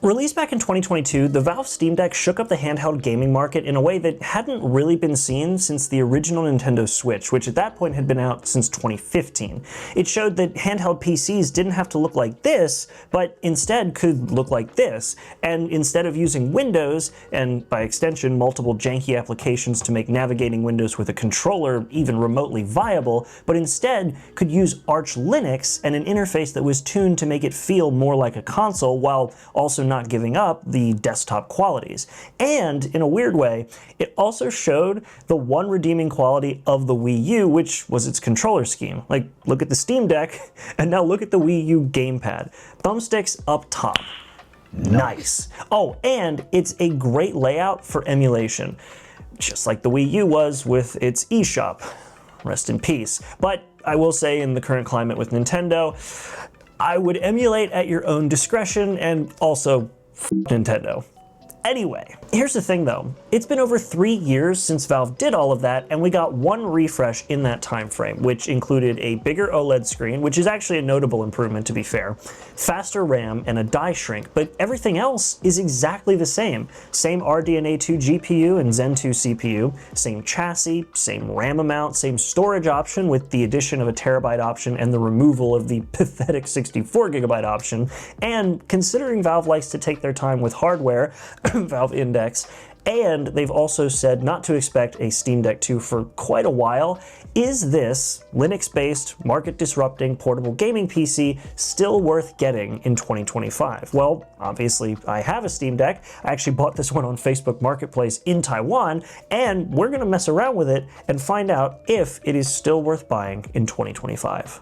Released back in 2022, the Valve Steam Deck shook up the handheld gaming market in a way that hadn't really been seen since the original Nintendo Switch, which at that point had been out since 2015. It showed that handheld PCs didn't have to look like this, but instead could look like this. And instead of using Windows, and by extension multiple janky applications to make navigating Windows with a controller even remotely viable, but instead could use Arch Linux and an interface that was tuned to make it feel more like a console while also not giving up the desktop qualities. And in a weird way, it also showed the one redeeming quality of the Wii U, which was its controller scheme. Like, look at the Steam Deck, and now look at the Wii U gamepad. Thumbsticks up top. Nice. Oh, and it's a great layout for emulation, just like the Wii U was with its eShop. Rest in peace. But I will say, in the current climate with Nintendo, I would emulate at your own discretion, and also Nintendo. Anyway, here's the thing though. It's been over 3 years since Valve did all of that, and we got one refresh in that time frame, which included a bigger OLED screen, which is actually a notable improvement to be fair, faster RAM, and a die shrink, but everything else is exactly the same. Same RDNA 2 GPU and Zen 2 CPU, same chassis, same RAM amount, same storage option with the addition of a terabyte option and the removal of the pathetic 64GB option, and considering Valve likes to take their time with hardware, Valve Index, and they've also said not to expect a Steam Deck 2 for quite a while, is this Linux-based, market-disrupting portable gaming PC still worth getting in 2025? Well, obviously I have a Steam Deck. I actually bought this one on Facebook Marketplace in Taiwan, and we're gonna mess around with it and find out if it is still worth buying in 2025.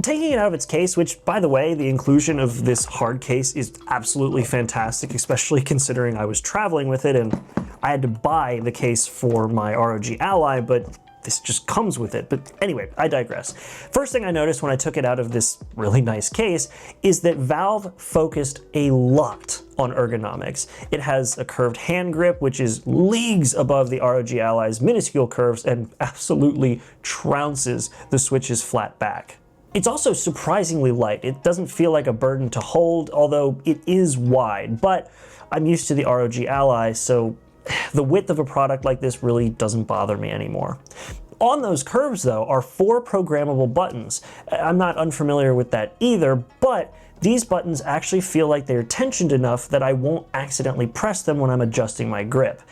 Taking it out of its case, which, by the way, the inclusion of this hard case is absolutely fantastic, especially considering I was traveling with it and I had to buy the case for my ROG Ally, but this just comes with it. But anyway, I digress. First thing I noticed when I took it out of this really nice case is that Valve focused a lot on ergonomics. It has a curved hand grip, which is leagues above the ROG Ally's minuscule curves and absolutely trounces the Switch's flat back. It's also surprisingly light. It doesn't feel like a burden to hold, although it is wide, but I'm used to the ROG Ally, so the width of a product like this really doesn't bother me anymore. On those curves, though, are 4 programmable buttons. I'm not unfamiliar with that either, but these buttons actually feel like they're tensioned enough that I won't accidentally press them when I'm adjusting my grip.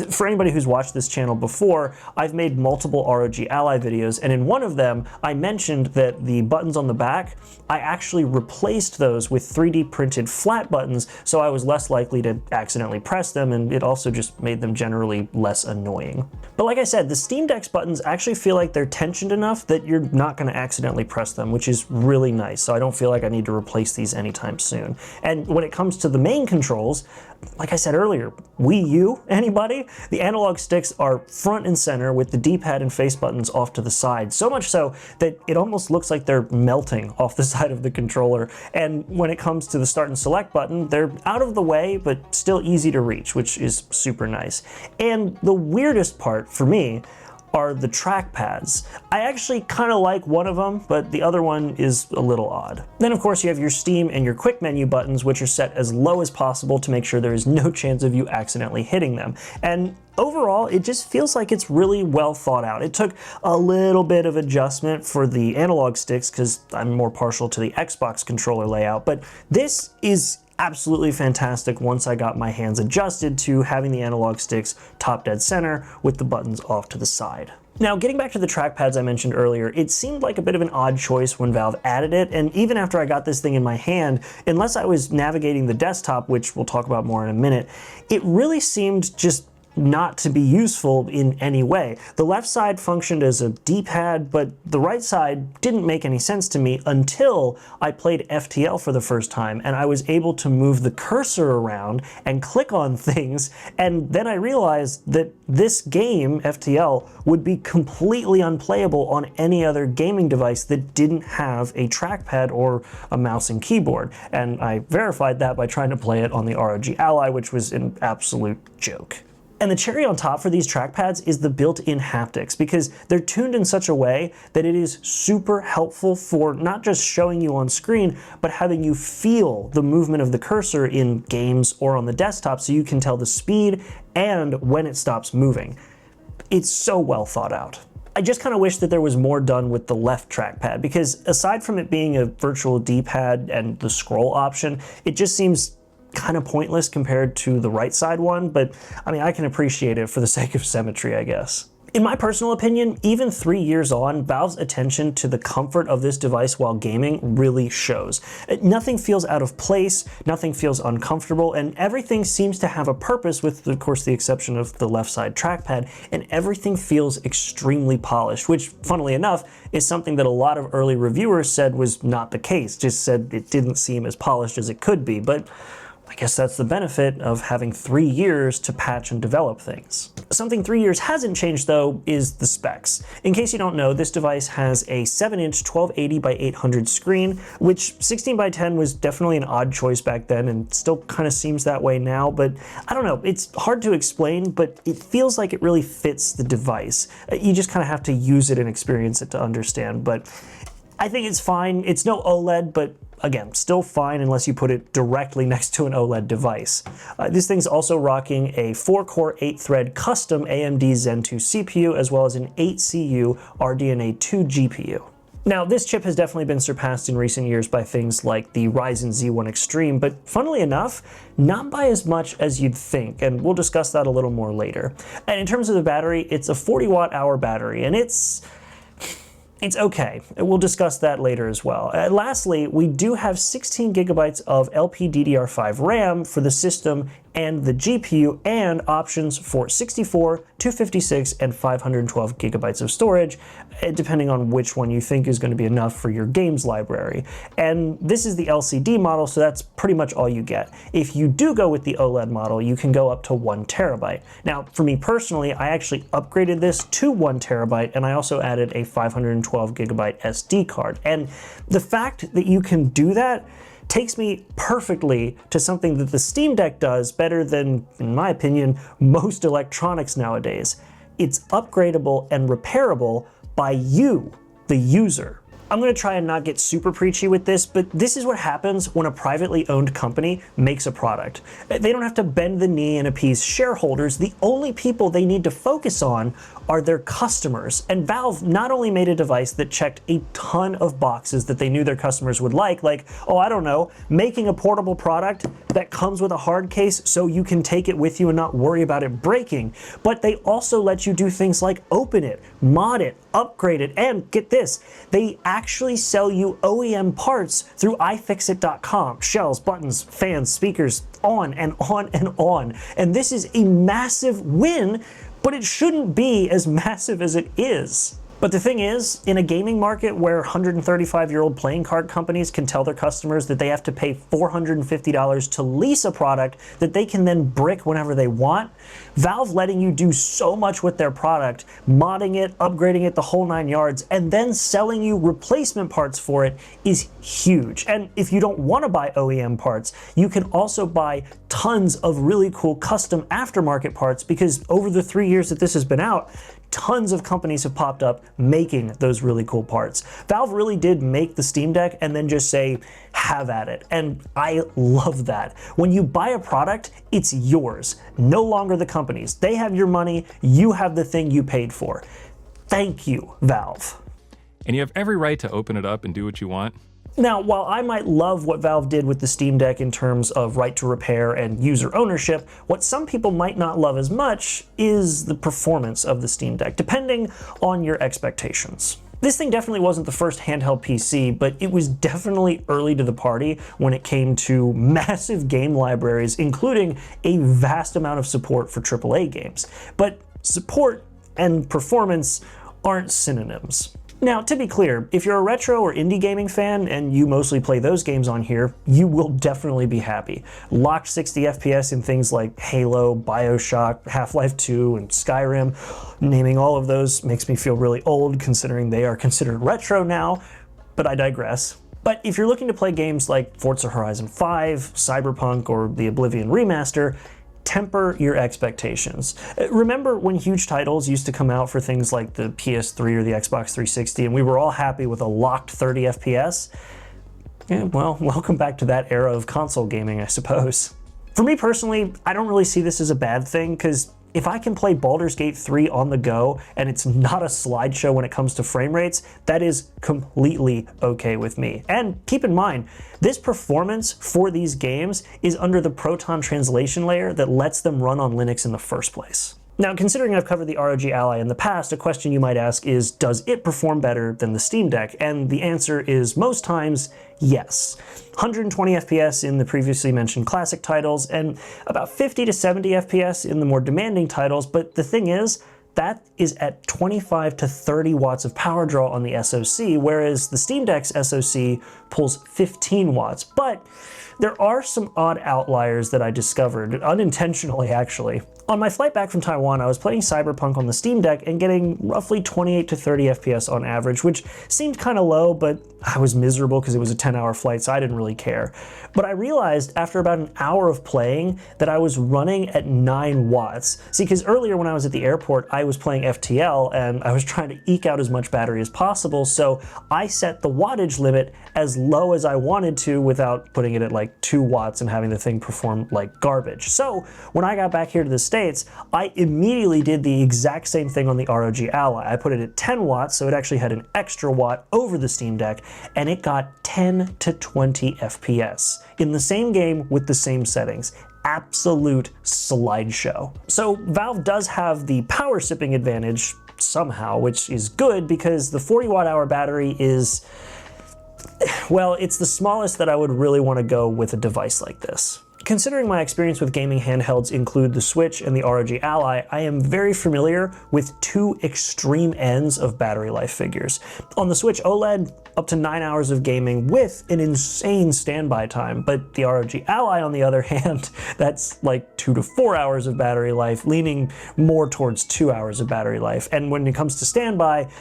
For anybody who's watched this channel before, I've made multiple ROG Ally videos, and in one of them, I mentioned that the buttons on the back, I actually replaced those with 3D printed flat buttons, so I was less likely to accidentally press them, and it also just made them generally less annoying. But like I said, the Steam Deck's buttons actually feel like they're tensioned enough that you're not going to accidentally press them, which is really nice, so I don't feel like I need to replace these anytime soon. And when it comes to the main controls, like I said earlier, Wii U, anybody? The analog sticks are front and center with the D-pad and face buttons off to the side, so much so that it almost looks like they're melting off the side of the controller. And when it comes to the start and select button, they're out of the way, but still easy to reach, which is super nice. And the weirdest part for me are the trackpads. I actually kind of like one of them, but the other one is a little odd. Then of course you have your Steam and your quick menu buttons, which are set as low as possible to make sure there is no chance of you accidentally hitting them. And overall, it just feels like it's really well thought out. It took a little bit of adjustment for the analog sticks because I'm more partial to the Xbox controller layout, but this is absolutely fantastic once I got my hands adjusted to having the analog sticks top dead center with the buttons off to the side. Now, getting back to the trackpads I mentioned earlier, it seemed like a bit of an odd choice when Valve added it, and even after I got this thing in my hand, unless I was navigating the desktop, which we'll talk about more in a minute, it really seemed just not to be useful in any way. The left side functioned as a D-pad, but the right side didn't make any sense to me until I played FTL for the first time and I was able to move the cursor around and click on things, and then I realized that this game, FTL, would be completely unplayable on any other gaming device that didn't have a trackpad or a mouse and keyboard, and I verified that by trying to play it on the ROG Ally, which was an absolute joke. And the cherry on top for these trackpads is the built-in haptics, because they're tuned in such a way that it is super helpful for not just showing you on screen, but having you feel the movement of the cursor in games or on the desktop so you can tell the speed and when it stops moving. It's so well thought out. I just kind of wish that there was more done with the left trackpad, because aside from it being a virtual D-pad and the scroll option, it just seems kind of pointless compared to the right side one, but I mean, I can appreciate it for the sake of symmetry, I guess. In my personal opinion, even 3 years on, Valve's attention to the comfort of this device while gaming really shows. Nothing feels out of place, nothing feels uncomfortable, and everything seems to have a purpose, with, of course, the exception of the left side trackpad, and everything feels extremely polished, which, funnily enough, is something that a lot of early reviewers said was not the case, just said it didn't seem as polished as it could be, but I guess that's the benefit of having 3 years to patch and develop things. Something 3 years hasn't changed though is the specs. In case you don't know, this device has a 7-inch 1280 by 800 screen, which 16 by 10 was definitely an odd choice back then and still kind of seems that way now, but I don't know, it's hard to explain, but it feels like it really fits the device. You just kind of have to use it and experience it to understand, but I think it's fine. It's no OLED, but again, still fine unless you put it directly next to an OLED device. This thing's also rocking a 4-core, 8-thread custom AMD Zen 2 CPU, as well as an 8-CU RDNA 2 GPU. Now, this chip has definitely been surpassed in recent years by things like the Ryzen Z1 Extreme, but funnily enough, not by as much as you'd think, and we'll discuss that a little more later. And in terms of the battery, it's a 40 watt-hour battery, and it's okay. We'll discuss that later as well. Lastly, we do have 16 gigabytes of LPDDR5 RAM for the system and the GPU, and options for 64, 256, and 512 gigabytes of storage, depending on which one you think is going to be enough for your games library. And this is the LCD model, so that's pretty much all you get. If you do go with the OLED model, you can go up to 1 terabyte. Now, for me personally, I actually upgraded this to 1 terabyte, and I also added a 512 gigabyte SD card. And the fact that you can do that takes me perfectly to something that the Steam Deck does better than, in my opinion, most electronics nowadays. It's upgradable and repairable by you, the user. I'm going to try and not get super preachy with this, but this is what happens when a privately owned company makes a product. They don't have to bend the knee and appease shareholders. The only people they need to focus on are their customers. And Valve not only made a device that checked a ton of boxes that they knew their customers would like, oh, I don't know, making a portable product that comes with a hard case so you can take it with you and not worry about it breaking, but they also let you do things like open it, mod it, upgrade it, and get this, they actually sell you OEM parts through iFixit.com. Shells, buttons, fans, speakers, on and on and on. And this is a massive win, but it shouldn't be as massive as it is. But the thing is, in a gaming market where 135-year-old playing card companies can tell their customers that they have to pay $450 to lease a product that they can then brick whenever they want, Valve letting you do so much with their product, modding it, upgrading it, the whole 9 yards, and then selling you replacement parts for it is huge. And if you don't want to buy OEM parts, you can also buy tons of really cool custom aftermarket parts, because over the 3 years that this has been out, tons of companies have popped up making those really cool parts. Valve really did make the Steam Deck and then just say, have at it. And I love that. When you buy a product, it's yours, no longer the company's. They have your money, you have the thing you paid for. Thank you, Valve. And you have every right to open it up and do what you want. Now, while I might love what Valve did with the Steam Deck in terms of right to repair and user ownership, what some people might not love as much is the performance of the Steam Deck, depending on your expectations. This thing definitely wasn't the first handheld PC, but it was definitely early to the party when it came to massive game libraries, including a vast amount of support for AAA games. But support and performance aren't synonyms. Now, to be clear, if you're a retro or indie gaming fan and you mostly play those games on here, you will definitely be happy. Locked 60 FPS in things like Halo, BioShock, Half-Life 2, and Skyrim. Naming all of those makes me feel really old considering they are considered retro now, but I digress. But if you're looking to play games like Forza Horizon 5, Cyberpunk, or the Oblivion remaster, temper your expectations. Remember when huge titles used to come out for things like the PS3 or the Xbox 360 and we were all happy with a locked 30 FPS? Yeah, well, welcome back to that era of console gaming, I suppose. For me personally, I don't really see this as a bad thing, because if I can play Baldur's Gate 3 on the go and it's not a slideshow when it comes to frame rates, that is completely okay with me. And keep in mind, this performance for these games is under the Proton translation layer that lets them run on Linux in the first place. Now, considering I've covered the ROG Ally in the past, a question you might ask is, does it perform better than the Steam Deck? And the answer is most times, yes. 120 FPS in the previously mentioned classic titles, and about 50 to 70 FPS in the more demanding titles, but the thing is, that is at 25 to 30 watts of power draw on the SoC, whereas the Steam Deck's SoC pulls 15 watts. But there are some odd outliers that I discovered, unintentionally actually. On my flight back from Taiwan, I was playing Cyberpunk on the Steam Deck and getting roughly 28 to 30 FPS on average, which seemed kind of low, but I was miserable because it was a 10-hour flight, so I didn't really care. But I realized after about an hour of playing that I was running at 9 watts. See, because earlier when I was at the airport, I was playing FTL and I was trying to eke out as much battery as possible, so I set the wattage limit as low as I wanted to without putting it at like 2 watts and having the thing perform like garbage. So when I got back here to the States, I immediately did the exact same thing on the ROG Ally. I put it at 10 watts, so it actually had an extra watt over the Steam Deck, and it got 10 to 20 FPS in the same game with the same settings. Absolute slideshow. So Valve does have the power sipping advantage somehow, which is good because the 40 watt hour battery is, well, it's the smallest that I would really want to go with a device like this. Considering my experience with gaming handhelds include the Switch and the ROG Ally, I am very familiar with two extreme ends of battery life figures. On the Switch OLED, up to 9 hours of gaming with an insane standby time, but the ROG Ally, on the other hand, that's like 2 to 4 hours of battery life, leaning more towards 2 hours of battery life. And when it comes to standby,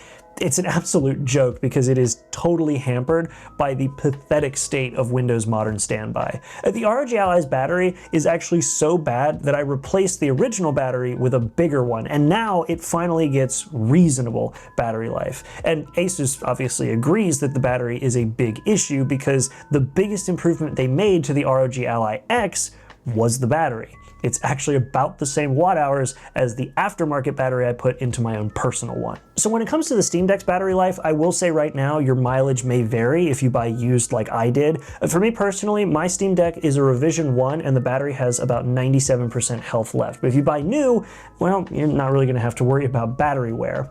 it's an absolute joke because it is totally hampered by the pathetic state of Windows Modern Standby. The ROG Ally's battery is actually so bad that I replaced the original battery with a bigger one, and now it finally gets reasonable battery life. And Asus obviously agrees that the battery is a big issue because the biggest improvement they made to the ROG Ally X was the battery. It's actually about the same watt hours as the aftermarket battery I put into my own personal one. So when it comes to the Steam Deck's battery life, I will say right now your mileage may vary if you buy used like I did. For me personally, my Steam Deck is a revision 1 and the battery has about 97% health left. But if you buy new, well, you're not really gonna have to worry about battery wear.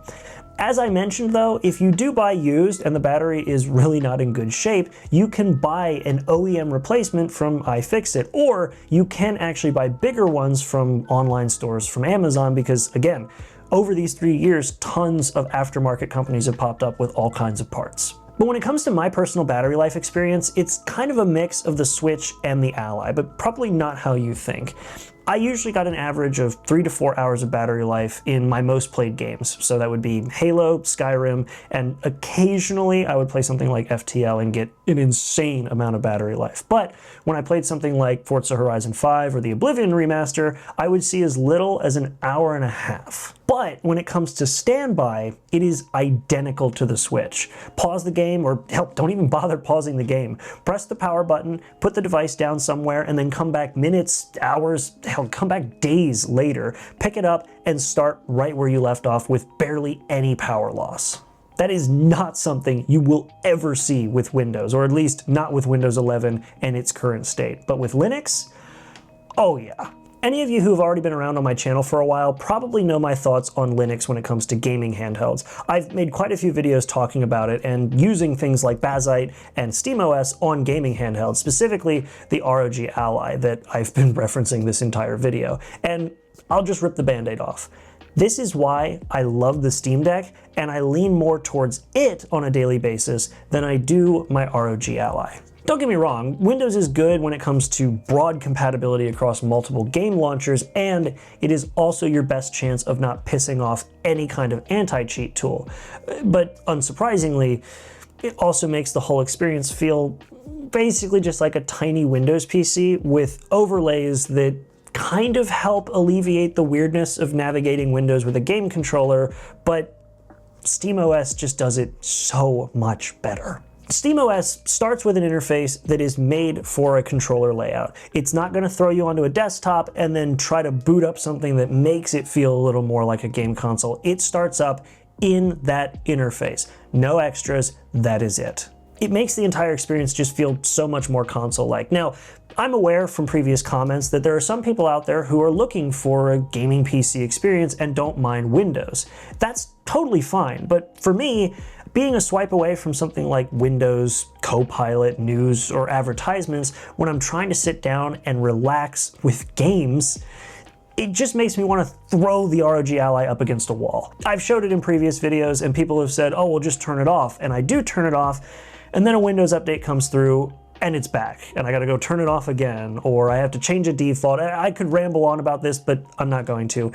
As I mentioned though, if you do buy used and the battery is really not in good shape, you can buy an OEM replacement from iFixit, or you can actually buy bigger ones from online stores from Amazon because, again, over these 3 years, tons of aftermarket companies have popped up with all kinds of parts. But when it comes to my personal battery life experience, it's kind of a mix of the Switch and the Ally, but probably not how you think. I usually got an average of 3 to 4 hours of battery life in my most played games. So that would be Halo, Skyrim, and occasionally I would play something like FTL and get an insane amount of battery life. But when I played something like Forza Horizon 5 or the Oblivion remaster, I would see as little as an hour and a half. But when it comes to standby, it is identical to the Switch. Pause the game, or hell, don't even bother pausing the game. Press the power button, put the device down somewhere, and then come back minutes, hours, hell, come back days later, pick it up, and start right where you left off with barely any power loss. That is not something you will ever see with Windows, or at least not with Windows 11 and its current state. But with Linux, oh yeah. Any of you who have already been around on my channel for a while probably know my thoughts on Linux when it comes to gaming handhelds. I've made quite a few videos talking about it and using things like Bazzite and SteamOS on gaming handhelds, specifically the ROG Ally that I've been referencing this entire video. And I'll just rip the Band-Aid off. This is why I love the Steam Deck, and I lean more towards it on a daily basis than I do my ROG Ally. Don't get me wrong, Windows is good when it comes to broad compatibility across multiple game launchers, and it is also your best chance of not pissing off any kind of anti-cheat tool. But unsurprisingly, it also makes the whole experience feel basically just like a tiny Windows PC with overlays that kind of help alleviate the weirdness of navigating Windows with a game controller, but SteamOS just does it so much better. SteamOS starts with an interface that is made for a controller layout. It's not going to throw you onto a desktop and then try to boot up something that makes it feel a little more like a game console. It starts up in that interface. No extras, that is it. It makes the entire experience just feel so much more console-like. Now, I'm aware from previous comments that there are some people out there who are looking for a gaming PC experience and don't mind Windows. That's totally fine, but for me, being a swipe away from something like Windows, Copilot, news, or advertisements when I'm trying to sit down and relax with games, it just makes me want to throw the ROG Ally up against a wall. I've showed it in previous videos and people have said, oh, well, just turn it off. And I do turn it off, and then a Windows update comes through and it's back, and I gotta go turn it off again, or I have to change a default. I could ramble on about this, but I'm not going to.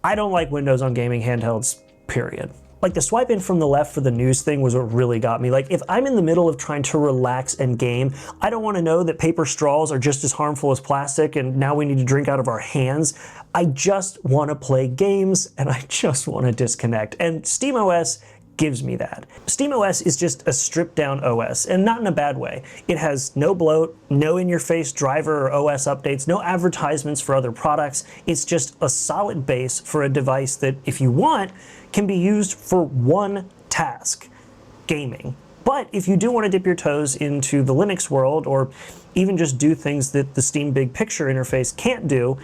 I don't like Windows on gaming handhelds, period. Like, the swipe in from the left for the news thing was what really got me. Like, if I'm in the middle of trying to relax and game, I don't want to know that paper straws are just as harmful as plastic and now we need to drink out of our hands. I just want to play games and I just want to disconnect. And SteamOS gives me that. SteamOS is just a stripped down OS, and not in a bad way. It has no bloat, no in-your-face driver or OS updates, no advertisements for other products. It's just a solid base for a device that, if you want, can be used for one task: gaming. But if you do want to dip your toes into the Linux world, or even just do things that the Steam Big Picture interface can't do,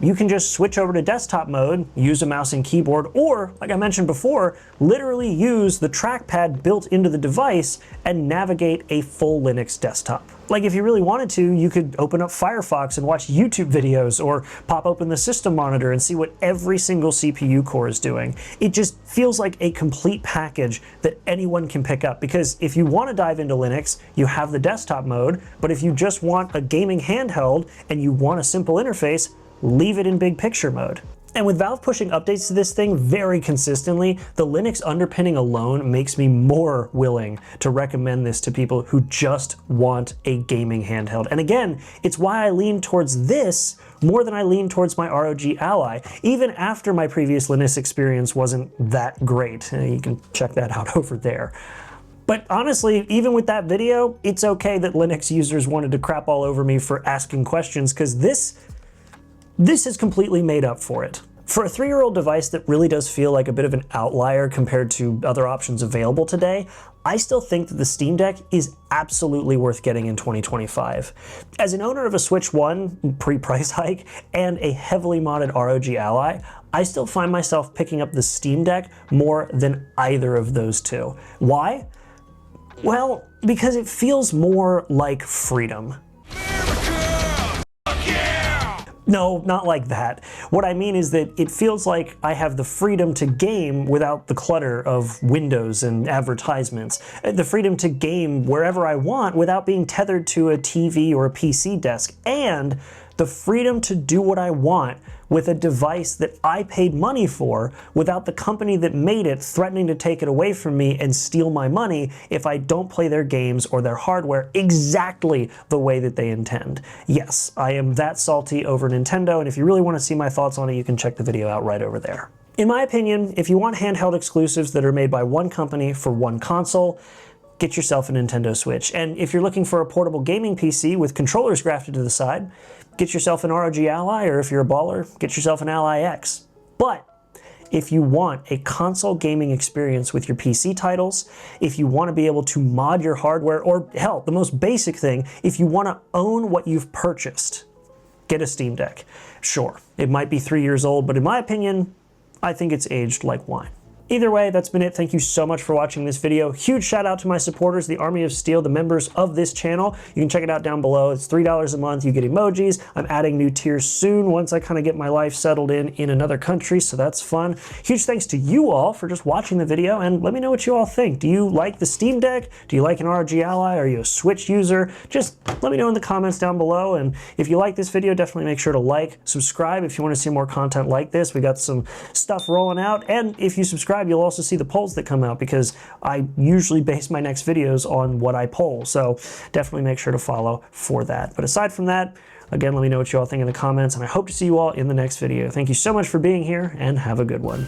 you can just switch over to desktop mode, use a mouse and keyboard, or, like I mentioned before, literally use the trackpad built into the device and navigate a full Linux desktop. Like, if you really wanted to, you could open up Firefox and watch YouTube videos, or pop open the system monitor and see what every single CPU core is doing. It just feels like a complete package that anyone can pick up, because if you want to dive into Linux, you have the desktop mode, but if you just want a gaming handheld and you want a simple interface, leave it in big picture mode. And with Valve pushing updates to this thing very consistently, the Linux underpinning alone makes me more willing to recommend this to people who just want a gaming handheld. And again, it's why I lean towards this more than I lean towards my ROG Ally, even after my previous Linux experience wasn't that great. You can check that out over there. But honestly, even with that video, it's okay that Linux users wanted to crap all over me for asking questions, because this has completely made up for it. For a 3-year-old device that really does feel like a bit of an outlier compared to other options available today, I still think that the Steam Deck is absolutely worth getting in 2025. As an owner of a Switch 1 pre-price hike and a heavily modded ROG Ally, I still find myself picking up the Steam Deck more than either of those two. Why? Well, because it feels more like freedom. No, not like that. What I mean is that it feels like I have the freedom to game without the clutter of windows and advertisements. The freedom to game wherever I want without being tethered to a TV or a PC desk. And the freedom to do what I want with a device that I paid money for without the company that made it threatening to take it away from me and steal my money if I don't play their games or their hardware exactly the way that they intend. Yes, I am that salty over Nintendo, and if you really want to see my thoughts on it, you can check the video out right over there. In my opinion, if you want handheld exclusives that are made by one company for one console, get yourself a Nintendo Switch. And if you're looking for a portable gaming PC with controllers grafted to the side, get yourself an ROG Ally, or if you're a baller, get yourself an Ally X. But if you want a console gaming experience with your PC titles, if you want to be able to mod your hardware, or hell, the most basic thing, if you want to own what you've purchased, get a Steam Deck. Sure, it might be 3 years old, but in my opinion, I think it's aged like wine. Either way, that's been it. Thank you so much for watching this video. Huge shout out to my supporters, the Army of Steel, the members of this channel. You can check it out down below. It's $3 a month. You get emojis. I'm adding new tiers soon once I kind of get my life settled in another country, so that's fun. Huge thanks to you all for just watching the video, and let me know what you all think. Do you like the Steam Deck? Do you like an ROG Ally? Are you a Switch user? Just let me know in the comments down below, and if you like this video, definitely make sure to like, subscribe if you want to see more content like this. We got some stuff rolling out, and if you subscribe, you'll also see the polls that come out, because I usually base my next videos on what I poll, so definitely make sure to follow for that. But aside from that, Again, let me know what you all think in the comments, and I hope to see you all in the next video. Thank you so much for being here, and have a good one.